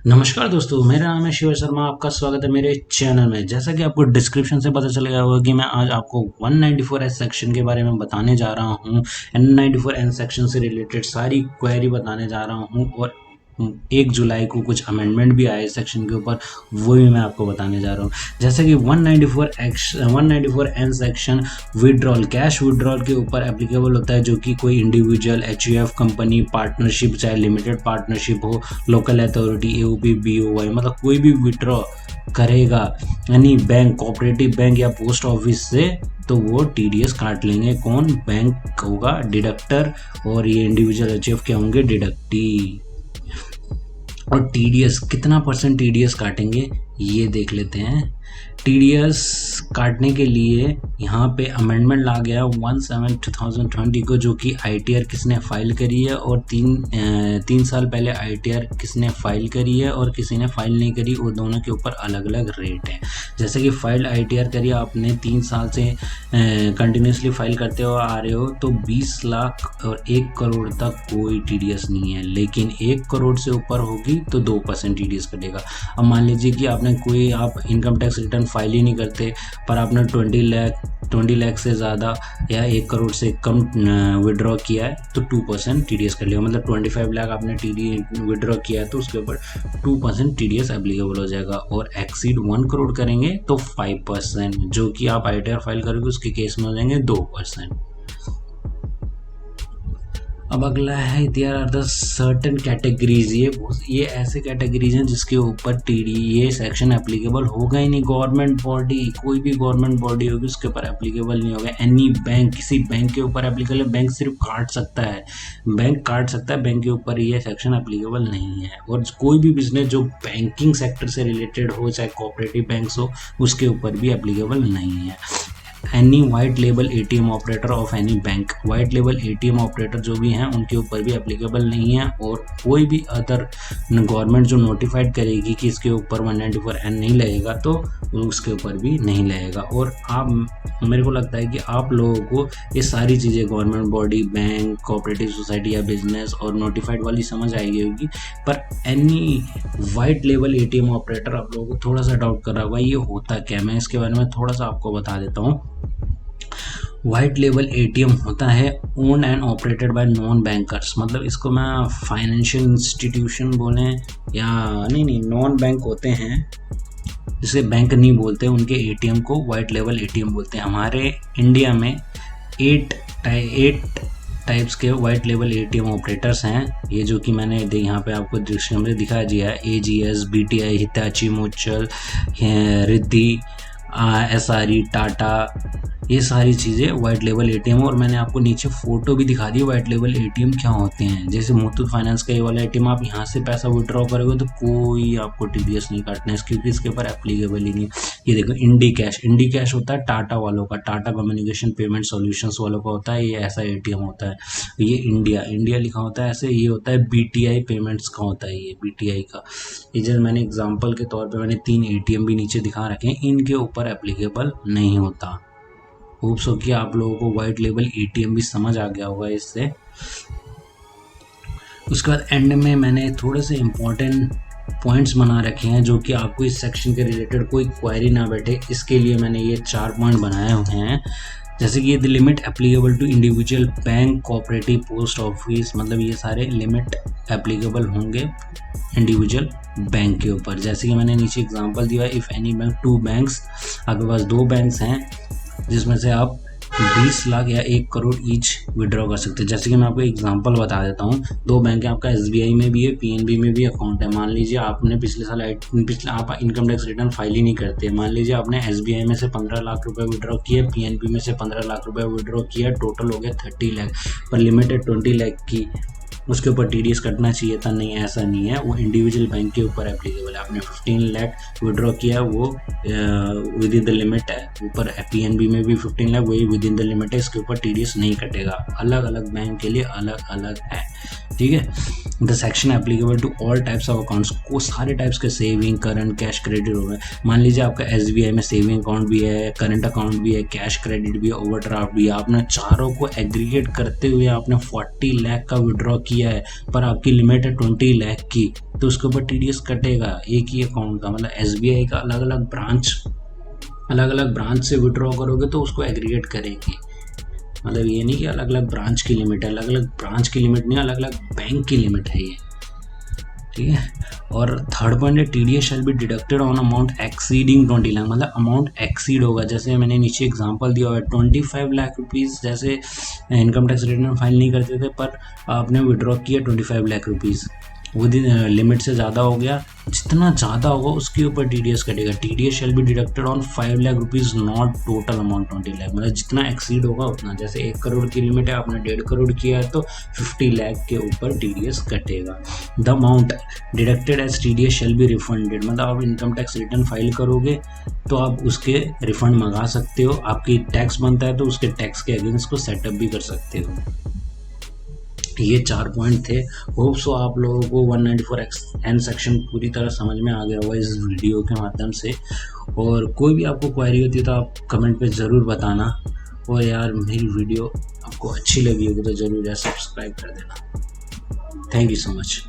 नमस्कार दोस्तों, मेरा नाम है शिव शर्मा। आपका स्वागत है मेरे चैनल में। जैसा कि आपको डिस्क्रिप्शन से पता चल गया होगा कि मैं आज आपको 194 सेक्शन के बारे में बताने जा रहा हूं। N94 सेक्शन से रिलेटेड सारी क्वेरी बताने जा रहा हूं और 1 जुलाई को कुछ अमेंडमेंट भी आए सेक्शन के ऊपर, वो भी मैं आपको बताने जा रहा हूँ। जैसे कि 194 सेक्शन विड्रॉल, कैश विड्रॉल के ऊपर एप्लीकेबल होता है, जो कि कोई इंडिविजुअल, HUF कंपनी, पार्टनरशिप, चाहे लिमिटेड पार्टनरशिप हो, लोकल अथॉरिटी, AOP, BOY, मतलब कोई भी विड्रॉ करेगा यानी बैंक, कोऑपरेटिव बैंक या पोस्ट ऑफिस से, तो वो TDS काट लेंगे। कौन? बैंक होगा डिडक्टर और ये इंडिविजुअल HUF क्या होंगे? डिडक्टी। और TDS कितना % TDS काटेंगे ये देख लेते हैं। TDS काटने के लिए यहाँ पे अमेंडमेंट ला गया 17/2020 को, जो कि ITR किसने फाइल करी है और तीन साल पहले ITR किसने फाइल करी है और किसी ने फाइल नहीं करी, वो दोनों के ऊपर अलग अलग रेट है। जैसे कि फाइल ITR करी आपने 3 साल से कंटिन्यूसली फाइल करते हो आ रहे हो, तो 20 लाख और 1 करोड़ तक कोई TDS नहीं है, लेकिन 1 करोड़ से ऊपर होगी तो 2% TDS कटेगा। अब मान लीजिए कि आपने कोई आप इनकम टैक्स रिटर्न फाइल ही नहीं करते, पर आपने 20 लाख से ज़्यादा या 1 करोड़ से कम विड्रॉ किया है, तो 2% TDS कर लिया। मतलब 25 लाख आपने विड्रॉ किया है तो उसके ऊपर 2% TDS एप्लीकेबल हो जाएगा। और एक्सीड 1 करोड़ करेंगे तो 5%, जो कि आप ITR फाइल करोगे उसके केस में हो जाएंगे 2%। अब अगला है there are the certain categories. ये ऐसे कैटेगरीज हैं जिसके ऊपर ये सेक्शन एप्लीकेबल होगा ही नहीं। गवर्नमेंट बॉडी, कोई भी गवर्नमेंट बॉडी होगी उसके ऊपर एप्लीकेबल नहीं होगा। एनी बैंक, किसी बैंक के ऊपर एप्लीकेबल है। बैंक सिर्फ काट सकता है, बैंक के ऊपर ये सेक्शन एप्लीकेबल नहीं है। और कोई भी बिजनेस जो बैंकिंग सेक्टर से रिलेटेड हो, चाहे कोऑपरेटिव बैंक्स हो, उसके ऊपर भी एप्लीकेबल नहीं है। Any white label ATM operator of any bank, white label ATM operator जो भी हैं उनके ऊपर भी एप्लीकेबल नहीं है। और कोई भी अदर गवर्नमेंट जो नोटिफाइड करेगी कि इसके ऊपर 194N नहीं लगेगा, तो उसके ऊपर भी नहीं लगेगा। और मेरे को लगता है कि आप लोगों को ये सारी चीज़ें, government body, bank, cooperative society या बिजनेस और नोटिफाइड वाली समझ आई होगी, पर any white label ATM operator आप लोगों को थोड़ा सा डाउट कर रहा होगा ये होता क्या। मैं इसके बारे में थोड़ा सा आपको बता देता हूँ। वाइट लेबल ATM होता है owned and operated by non bankers, मतलब इसको मैं फाइनेंशियल इंस्टीट्यूशन बोलें या नहीं, नॉन बैंक होते हैं जिसे बैंक नहीं बोलते, उनके ATM को वाइट लेवल ATM बोलते हैं। हमारे इंडिया में 8 टाइप्स के वाइट लेवल ATM ऑपरेटर्स हैं। ये जो कि मैंने यहाँ पे आपको डिस्क्रिप्शन में दिखा दिया है। AGS, BTI, हिताची, मुचल, रिद्धि, SRE, टाटा, ये सारी चीज़ें वाइट लेवल ATM। और मैंने आपको नीचे फ़ोटो भी दिखा दी वाइट लेवल ATM क्या होते हैं। जैसे मुथूट फाइनेंस का ये वाला ATM, आप यहाँ से पैसा विड्रॉ करोगे तो कोई आपको TDS नहीं काटना है, क्योंकि इसके ऊपर एप्लीकेबल ही नहीं। ये देखो इंडी कैश होता है टाटा वालों का, टाटा कम्युनिकेशन पेमेंट सॉल्यूशंस वालों का होता है, ये ऐसा ATM होता है। ये इंडिया लिखा होता है ऐसे। ये होता है BTI पेमेंट्स का होता है, ये BTI का। ये जैसे मैंने एग्जाम्पल के तौर पर मैंने 3 ATM भी नीचे दिखा रखे हैं, इनके ऊपर एप्लीकेबल नहीं होता। होप्स हो कि आप लोगों को वाइट लेबल ATM भी समझ आ गया होगा इससे। उसके बाद एंड में मैंने थोड़े से इम्पोर्टेंट पॉइंट्स बना रखे हैं, जो कि आपको इस सेक्शन के रिलेटेड कोई क्वेरी ना बैठे, इसके लिए मैंने ये 4 पॉइंट बनाए हुए हैं। जैसे कि the limit applicable to individual bank, cooperative, post office, मतलब ये सारे लिमिट एप्लीकेबल होंगे इंडिविजुअल बैंक के ऊपर। जैसे कि मैंने नीचे एग्जांपल दिया है, इफ़ एनी बैंक 2 बैंक्स, आपके पास 2 बैंक्स हैं जिसमें से आप 20 लाख या 1 करोड़ ईच विड्रॉ कर सकते हैं। जैसे कि मैं आपको एग्जांपल बता देता हूँ। 2 बैंक है, आपका SBI में भी है, PNB में भी अकाउंट है। मान लीजिए आपने पिछले आप इनकम टैक्स रिटर्न फाइल ही नहीं करते। मान लीजिए आपने SBI में से 15 लाख रुपए विड्रॉ किए, PNB में से 15 लाख रुपए विड्रॉ किया, टोटल हो गया 30 लाख, पर लिमिट है 20 लाख की, उसके ऊपर TDS कटना चाहिए था। नहीं, ऐसा नहीं है, वो इंडिविजुअल बैंक के ऊपर एप्लीकेबल है। आपने 15 लाख विड्रॉ किया, वो विद इन द लिमिट है। ऊपर PNB में भी 15 लाख, वही विद इन द लिमिट है, इसके ऊपर TDS नहीं कटेगा। अलग अलग बैंक के लिए अलग अलग है, ठीक है। The section applicable to all types of accounts, को सारे टाइप्स के सेविंग, करंट, कैश, क्रेडिट हो गए। मान लीजिए आपका SBI में सेविंग अकाउंट भी है, करंट अकाउंट भी है, कैश क्रेडिट भी है, ओवरड्राफ्ट भी है। आपने चारों को एग्रीगेट करते हुए आपने 40 लाख का विड्रॉ किया है, पर आपकी लिमिट है 20 लाख की, तो उसके ऊपर TDS कटेगा एक ही अकाउंट का। मतलब SBI का अलग अलग ब्रांच से विड्रॉ करोगे तो उसको एग्रीगेट करेगी। मतलब ये नहीं कि अलग अलग ब्रांच की लिमिट है, अलग अलग ब्रांच की लिमिट नहीं, अलग अलग बैंक की लिमिट है ये, ठीक है। और थर्ड पॉइंट है TDS shall be deducted on amount exceeding 20 lakh, मतलब अमाउंट एक्सीड होगा। जैसे मैंने नीचे एग्जांपल दिया हुआ है 25 लाख रुपीज़, जैसे इनकम टैक्स रिटर्न फाइल नहीं करते थे पर आपने विड्रॉ किया 25 लाख रुपीज़, वो लिमिट से ज़्यादा हो गया, जितना ज़्यादा होगा उसके ऊपर TDS कटेगा। TDS shall be deducted on 5 lakh rupees not total amount 20 lakh, मतलब जितना एक्सीड होगा उतना। जैसे 1 करोड़ की लिमिट है, आपने 1.5 करोड़ किया है तो 50 लाख के ऊपर TDS कटेगा। The amount deducted as TDS shall be refunded, मतलब आप इनकम टैक्स रिटर्न फाइल करोगे तो आप उसके रिफंड मंगा सकते हो। आपकी टैक्स बनता है तो उसके टैक्स के अगेंस्ट को सेटअप भी कर सकते हो। ये 4 पॉइंट थे। होप सो आप लोगों को 194(n) सेक्शन पूरी तरह समझ में आ गया होगा इस वीडियो के माध्यम से। और कोई भी आपको क्वेरी होती है तो आप कमेंट पे ज़रूर बताना। और यार मेरी वीडियो आपको अच्छी लगी होगी तो ज़रूर यार सब्सक्राइब कर देना। Thank you so much.